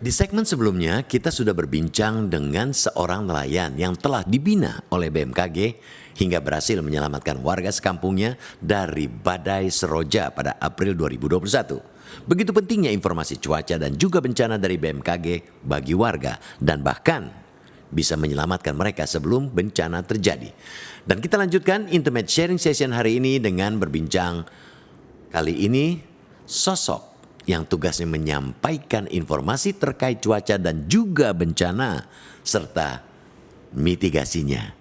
Di segmen sebelumnya kita sudah berbincang dengan seorang nelayan yang telah dibina oleh BMKG hingga berhasil menyelamatkan warga sekampungnya dari badai Seroja pada April 2021. Begitu pentingnya informasi cuaca dan juga bencana dari BMKG bagi warga dan bahkan bisa menyelamatkan mereka sebelum bencana terjadi. Dan kita lanjutkan intimate sharing session hari ini dengan berbincang kali ini sosok yang tugasnya menyampaikan informasi terkait cuaca dan juga bencana serta mitigasinya.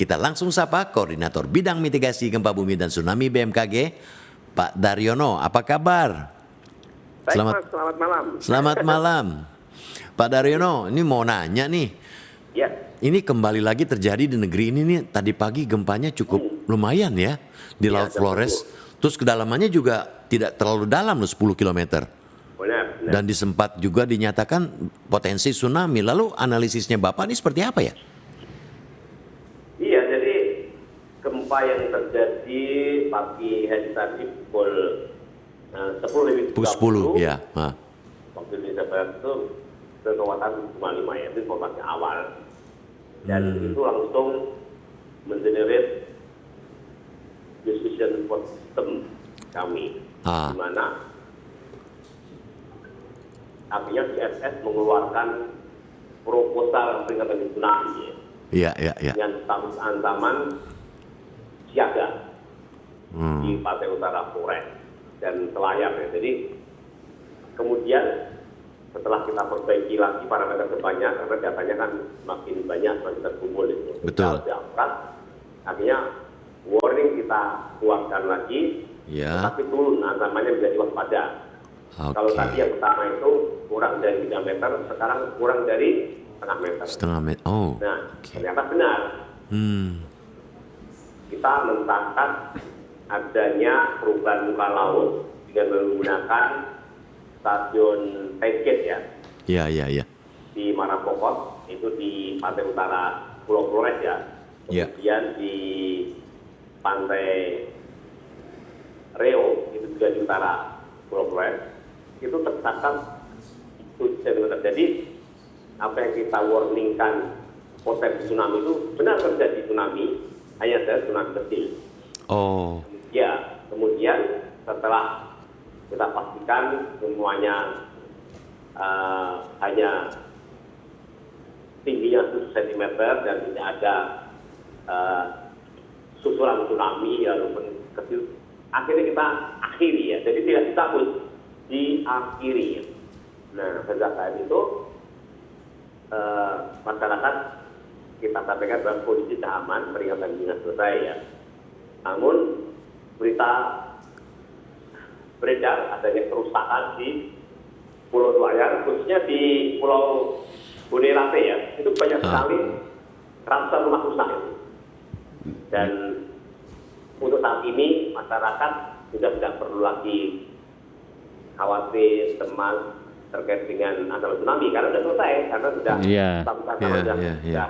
Kita langsung sapa Koordinator Bidang Mitigasi Gempa Bumi dan Tsunami BMKG, Pak Daryono. Apa kabar? Baik, Mas, selamat malam. Selamat malam. Pak Daryono, ini mau nanya nih. Ya. Ini kembali lagi terjadi di negeri ini nih. Tadi pagi gempanya cukup lumayan ya di Laut Flores. Terus kedalamannya juga tidak terlalu dalam loh, 10 km. Benar. Dan disempat juga dinyatakan potensi tsunami. Lalu analisisnya Bapak ini seperti apa ya? Iya, jadi gempa yang terjadi pagi hari tadi pukul 10.30 ya. Waktu Indonesia Barat itu kekuatan 5 ya, itu informasi awal. Dan itu langsung mengenerate decision support system kami, di mana akhirnya BSS mengeluarkan proposal peringatan tsunami dengan status ancaman siaga di pantai utara Flores dan selayar ya. Jadi kemudian setelah kita perbaiki lagi parameter gempanya karena datanya kan makin banyak makin terkumpul itu. Betul. Akhirnya warning kita keluarkan lagi, tapi turun ancamannya menjadi waspada. Kalau tadi yang pertama itu kurang dari 3 meter, sekarang kurang dari setengah meter. Setengah meter. Ternyata benar. Kita mencatat adanya perubahan muka laut dengan menggunakan stasiun Taikit ya. Iya. Di Marapokot, itu di pantai utara Pulau Flores ya. Kemudian di pantai Reo, itu juga di utara Pulau Flores, itu tercatat itu cm. Jadi apa yang kita warningkan potensi tsunami itu benar terjadi tsunami, hanya saja tsunami kecil. Kemudian setelah kita pastikan semuanya hanya tingginya 7 cm dan tidak ada susulan tsunami walaupun kecil, akhirnya kita akhiri ya, jadi tidak dicabut, diakhiri. Nah, sejak saat itu masyarakat kita sampaikan bahwa kondisi sudah aman, peringatan dini selesai ya. Namun berita beredar adanya kerusakan di Pulau Selayar, khususnya di Pulau Bunelate ya, itu banyak sekali ratusan rumah rusak itu. Dan untuk saat ini masyarakat sudah tidak perlu lagi khawatir, cemas terkait dengan ancaman tsunami karena sudah selesai, karena sudah sudah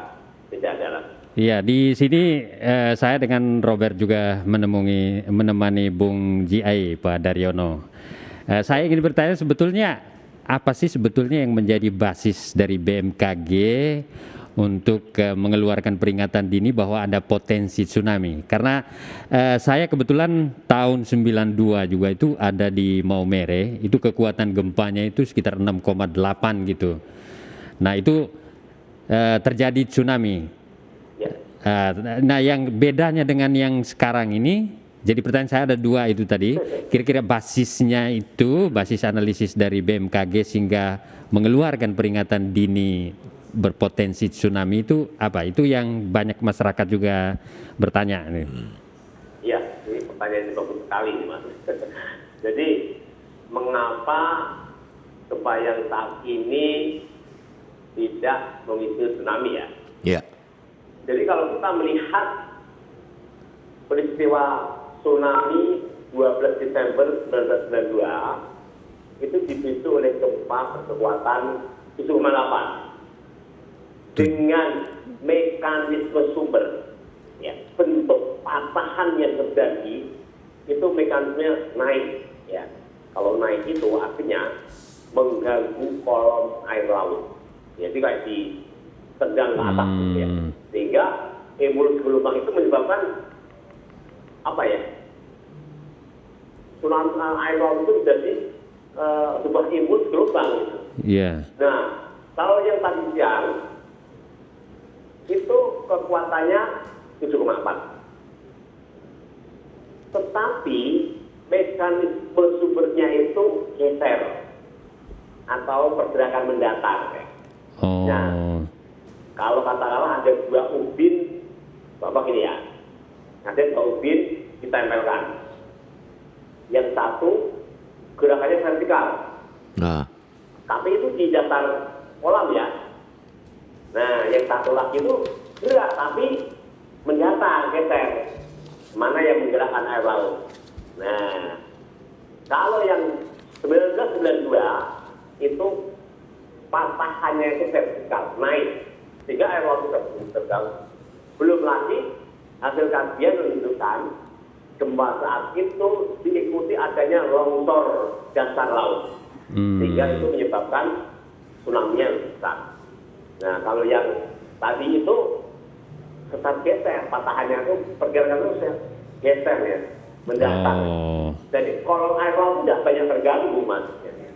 tidak ada lagi. Iya, di sini saya dengan Robert juga menemani Bung GI Pak Daryono. Saya ingin bertanya sebetulnya apa sih sebetulnya yang menjadi basis dari BMKG untuk mengeluarkan peringatan dini bahwa ada potensi tsunami? Karena saya kebetulan tahun 92 juga itu ada di Maumere, itu kekuatan gempanya itu sekitar 6,8 gitu. Nah itu terjadi tsunami. Nah yang bedanya dengan yang sekarang ini, jadi pertanyaan saya ada 2 itu tadi, kira-kira basisnya itu, basis analisis dari BMKG sehingga mengeluarkan peringatan dini berpotensi tsunami itu apa? Itu yang banyak masyarakat juga bertanya. Iya, ini pertanyaan yang bagus sekali nih Mas. Jadi mengapa gempa yang saat ini tidak memicu tsunami ya? Iya. Jadi kalau kita melihat peristiwa tsunami 12 Desember 1992 itu dipicu oleh gempa berkekuatan 7,8 dengan mekanisme sumber, ya, bentuk patahan yang terjadi itu mekanismenya naik, ya. Kalau naik itu artinya mengganggu kolom air laut. Jadi kayak di tendang ke atas gitu ya. Sehingga emulsi gelombang itu menyebabkan apa ya? Tsunami air laut itu menjadi sebuah impuls gelombang gitu. Iya. Nah, kalau yang tadi siang itu kekuatannya 7,4. Tetapi mekanisme sumbernya itu geser atau pergerakan mendatar. Oh. Nah, kalau katakanlah ada 2 ubin, Bapak gini ya, ada 2 ubin ditempelkan. Yang satu gerakannya vertikal, Nah, tapi itu di dasar kolam ya. Nah, yang satu lagi itu gerak tapi mendatar, geser. Mana yang menggerakkan air laut? Nah, kalau yang 1992 itu patahannya itu vertikal, naik, sehingga air laut itu terganggu. Belum lagi hasil kajian menunjukkan gempa saat itu diikuti adanya longsor dasar laut, sehingga itu menyebabkan tsunami yang besar. Nah, kalau yang tadi itu tetap geser, patahannya itu pergerakan itu geser ya, mendatar. Oh. Jadi kolom air laut tidak banyak terganggu, Mas.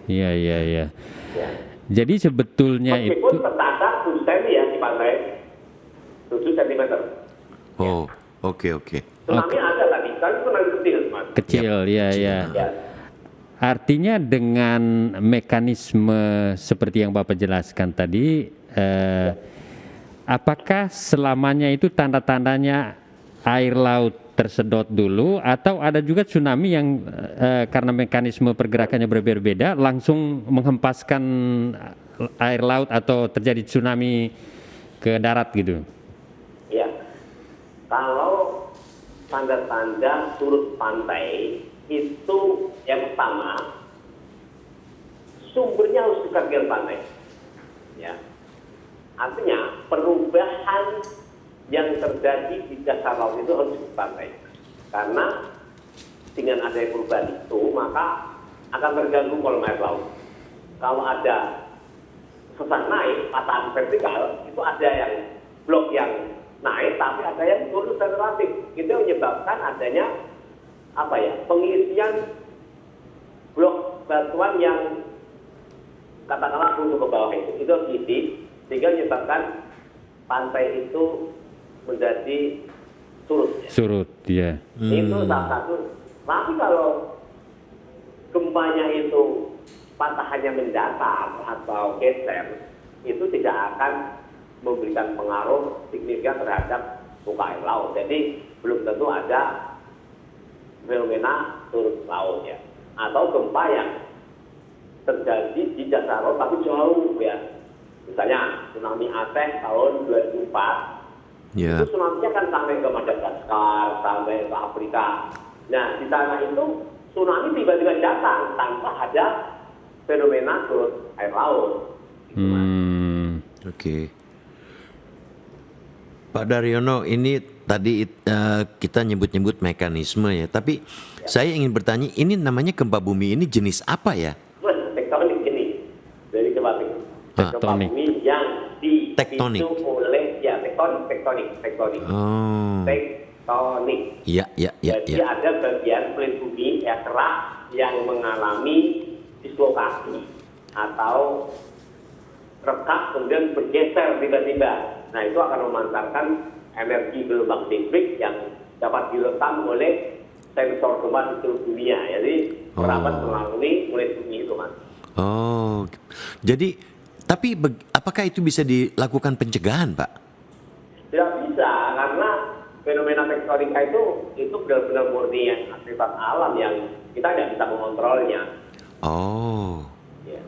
Iya. Ya. Jadi sebetulnya Meskipun itu tercatat 7 cm ya di pantai, 7 cm. oh, oke. Tsunami ada tadi, kan tsunami kecil, Mas. kecil, ya. Ya. Artinya dengan mekanisme seperti yang Bapak jelaskan tadi, apakah selamanya itu tanda-tandanya air laut tersedot dulu, atau ada juga tsunami yang karena mekanisme pergerakannya berbeda langsung menghempaskan air laut atau terjadi tsunami ke darat gitu? Ya. Kalau tanda-tanda surut pantai itu yang pertama, sumbernya harus dekat dengan pantai. Ya. Artinya perubahan yang terjadi di dasar laut itu harus di pantai. Karena dengan adanya perubahan itu, maka akan terganggu kolom air laut. Kalau ada sesar naik, patahan vertikal, itu ada yang blok yang naik, tapi ada yang turun secara relatif. Itu menyebabkan adanya pengisian blok batuan yang katakanlah turun ke bawah itu harus diisi, sehingga menyebabkan pantai itu menjadi surut. Surut, ya. Itu salah satu. Tapi kalau gempanya itu patahannya mendatar atau geser, itu tidak akan memberikan pengaruh signifikan terhadap muka air laut. Jadi belum tentu ada fenomena surut laut ya, atau gempa yang terjadi di dasar laut tapi jauh ya. Misalnya tsunami Aceh tahun 2004. Ya. Itu tsunami-nya kan sampai ke Madagaskar, sampai ke Afrika. Nah, di sana itu tsunami tiba-tiba datang tanpa ada fenomena surut air laut. Oke. Pak Daryono, ini tadi kita nyebut-nyebut mekanisme ya, tapi saya ingin bertanya, ini namanya gempa bumi ini jenis apa ya? Tektonik ini. Dari gempa Tektonik. bumi yang Tektonik. dipicu oleh tektonik. Oh. Tektonik. Iya. Jadi ada bagian plate bumi yang keras yang mengalami dislokasi atau retak kemudian bergeser tiba-tiba. Nah, itu akan memancarkan energi gelombang seismik yang dapat direkam oleh sensor gempa di seluruh dunia. Jadi merambat melalui plate bumi itu, Mas. Oh. Jadi tapi apakah itu bisa dilakukan pencegahan, Pak? Tidak bisa, karena fenomena tektonika itu benar-benar murni yang akibat alam yang kita tidak bisa mengontrolnya. Oh. Ya.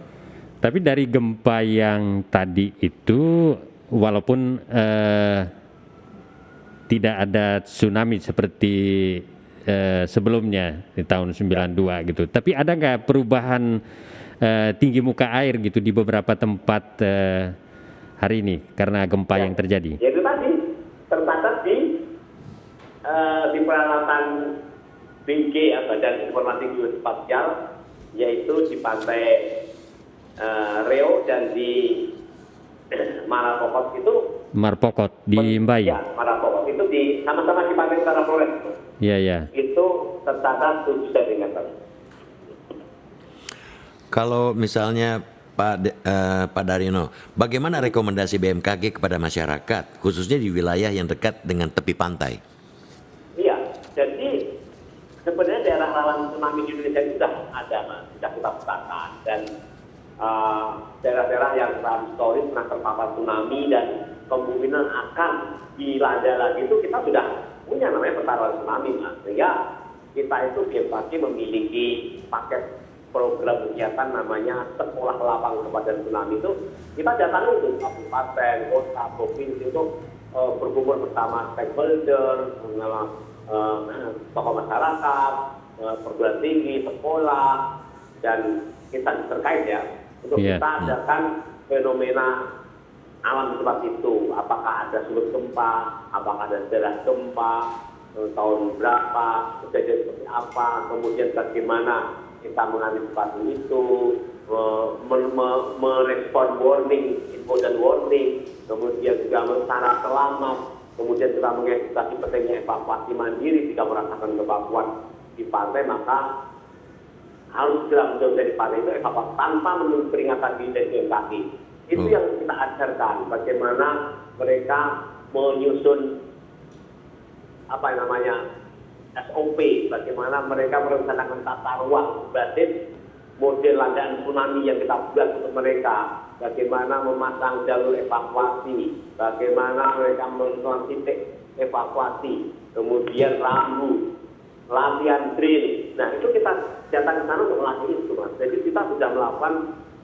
Tapi dari gempa yang tadi itu, walaupun tidak ada tsunami seperti sebelumnya di tahun 92 gitu, tapi ada nggak perubahan tinggi muka air gitu di beberapa tempat hari ini karena gempa yang terjadi? Ya itu tadi tercatat di peralatan BG ya, Badan Informasi Geospasial, yaitu di pantai Riau dan di Marapokot itu. Marpokot di Mbai. Ya, Marapokot itu sama-sama di Pantai Utara Flores. Iya, iya. Itu tercatat 7 cm. Kalau misalnya Pak Daryono, bagaimana rekomendasi BMKG kepada masyarakat, khususnya di wilayah yang dekat dengan tepi pantai? Iya, jadi sebenarnya daerah rawan tsunami di Indonesia itu sudah ada, Mas, sudah kita petakan, dan daerah-daerah yang historis pernah terpapar tsunami dan kemungkinan akan dilanda lagi itu kita sudah punya namanya peta rawan tsunami, Mas. Sehingga kita itu BMKG memiliki paket program kegiatan namanya Sekolah Lapang Kewaspadaan Tsunami. Itu kita datangi itu kabupaten, kota, provinsi itu berkumpul bersama stakeholder, tokoh masyarakat, perguruan tinggi, sekolah, dan instansi terkait ya, untuk kita adakan fenomena alam seperti itu. Apakah ada sumber gempa, apakah ada daerah gempa, tahun berapa, kejadian seperti apa, kemudian bagaimana kita mengantisipasi itu, merespon warning, info dan warning, kemudian juga mencari selamat, kemudian kita mengedukasi pentingnya evakuasi mandiri jika merasakan gempa kuat di pantai, maka harus segera menjauh dari pantai itu evakuasi tanpa menunggu peringatan di BMKG. Itu yang kita ajarkan, bagaimana mereka menyusun SOP, bagaimana mereka merencanakan tata ruang batin model landaan tsunami yang kita buat untuk mereka, bagaimana memasang jalur evakuasi, bagaimana mereka menentukan titik evakuasi, kemudian rambu, latihan drill. Nah, itu kita datang ke sana untuk melatih itu, Mas. Jadi kita sudah melakukan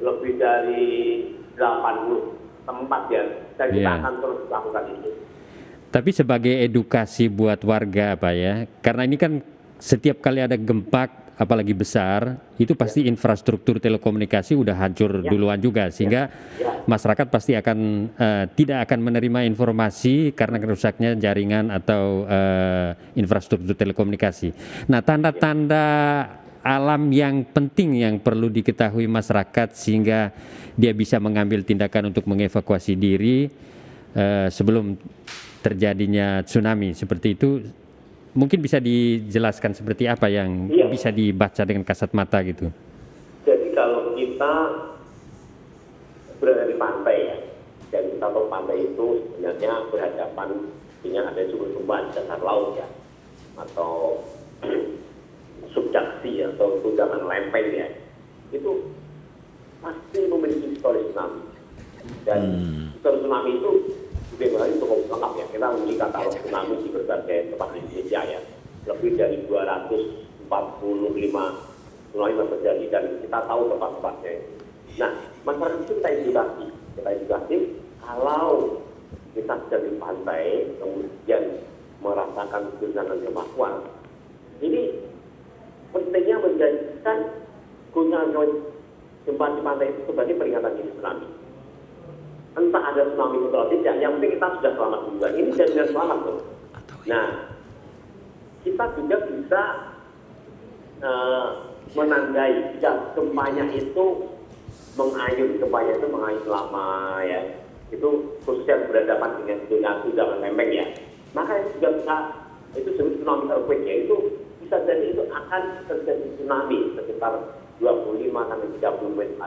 lebih dari 80 tempat ya, dan kita akan terus lakukan itu. Tapi sebagai edukasi buat warga, Pak ya, karena ini kan setiap kali ada gempa, apalagi besar, itu pasti infrastruktur telekomunikasi udah hancur duluan juga, sehingga masyarakat pasti akan tidak akan menerima informasi karena rusaknya jaringan atau infrastruktur telekomunikasi. Nah, tanda-tanda alam yang penting yang perlu diketahui masyarakat sehingga dia bisa mengambil tindakan untuk mengevakuasi diri sebelum terjadinya tsunami seperti itu, mungkin bisa dijelaskan seperti apa yang bisa dibaca dengan kasat mata gitu. Jadi kalau kita berada di pantai ya, dan kita tahu pantai itu sebenarnya berhadapan dengan ada sumber gempa di dasar laut ya, atau subduksi atau tunjangan lempeng ya, itu pasti memiliki historis tsunami. Dan historis tsunami itu sebenarnya cukup lengkap ya. Kita memiliki katalog tsunami di berbagai tempat di Indonesia ya. Lebih dari 245 tsunami yang terjadi dan kita tahu tempat-tempatnya. Nah, masyarakat itu kita edukasi kalau kita sedang di pantai kemudian merasakan guncangan gempa kuat, ini pentingnya menjadikan guncangan gempa di pantai itu sebagai peringatan dini tsunami. Entah ada tsunami atau tidak, yang penting kita sudah selamat duluan. Ini jaminan selamat loh. Nah, kita juga bisa menandai jika gempanya itu mengayun lama ya. Itu khususnya berhadapan dengan tunjangan lempeng ya. Maka itu juga bisa, itu disebut tsunami earthquake ya. Itu bisa jadi itu akan terjadi tsunami sekitar 25 sampai 30 menit.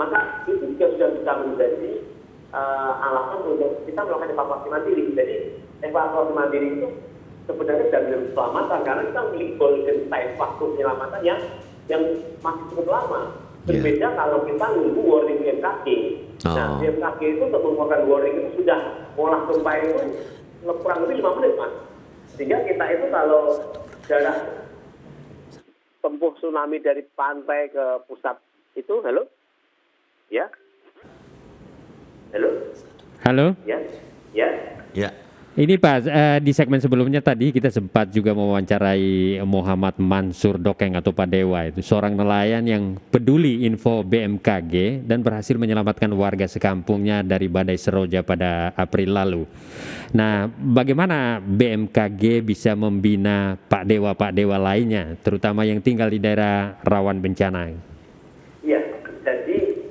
Maka itu juga sudah bisa menjadi alasan untuk kita melakukan evakuasi mandiri. Jadi evakuasi mandiri itu sebenarnya jaminan keselamatan karena kita memiliki golden time waktu penyelamatan yang masih cukup lama. Berbeda kalau kita nunggu warning BMKG. Nah, BMKG itu untuk mengeluarkan warning itu sudah olah gempa itu kurang lebih 5 menit, Mas. Sehingga kita itu kalau jarak tempuh tsunami dari pantai ke pusat itu, halo? Ya? Halo? Halo? Ya? Ya? Ya. Ini Pak, di segmen sebelumnya tadi kita sempat juga mewawancarai Muhammad Mansur Dokeng atau Pak Dewa, itu seorang nelayan yang peduli info BMKG dan berhasil menyelamatkan warga sekampungnya dari badai Seroja pada April lalu. Nah, bagaimana BMKG bisa membina Pak Dewa lainnya, terutama yang tinggal di daerah rawan bencana? Iya, jadi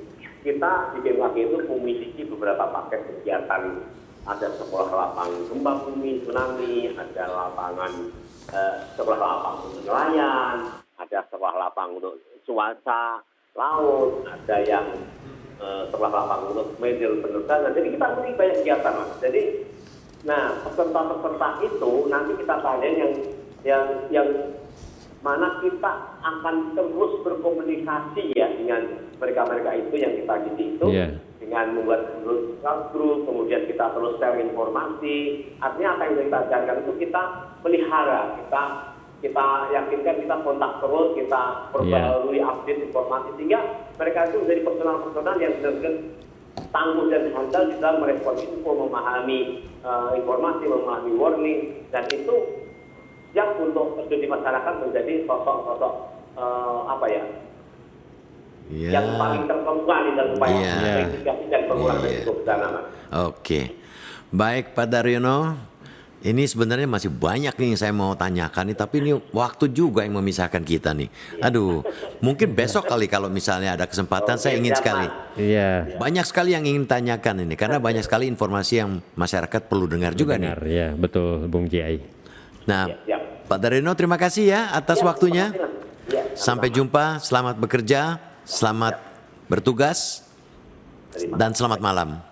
memiliki beberapa paket kegiatan. Ada sekolah lapang gempa bumi, tsunami, ada lapangan sekolah lapang untuk nelayan, ada sekolah lapang untuk cuaca laut, ada yang sekolah lapang untuk medial penerbangan. Jadi kita punya banyak kegiatan, Mas. Jadi, nah peserta-peserta itu nanti kita tanya yang mana kita akan terus berkomunikasi ya dengan mereka-mereka itu yang kita didik itu. Yeah. Dengan membuat grup, kemudian kita terus share informasi. Artinya apa yang kita ajarkan itu kita pelihara, kita yakinkan, kita kontak terus, kita perbarui update informasi sehingga mereka itu menjadi personal yang benar-benar tangguh dan handal di dalam merespon info, memahami informasi, memahami warning, dan itu siap untuk terjun di masyarakat menjadi sosok-sosok yang paling terkemuka di dalam upaya mitigasi dan pengurangan risiko bencana, Mas. Oke. Baik Pak Daryono, ini sebenarnya masih banyak nih yang saya mau tanyakan nih, tapi ini waktu juga yang memisahkan kita nih. Aduh, mungkin besok kali kalau misalnya ada kesempatan. Saya ingin sekali. Iya. Banyak sekali yang ingin tanyakan ini, karena banyak sekali informasi yang masyarakat perlu dengar juga nih. Ya, betul Bung Ji. Nah, Pak Daryono, terima kasih ya atas waktunya. Ya, Sampai jumpa, selamat bekerja, selamat bertugas, dan selamat malam.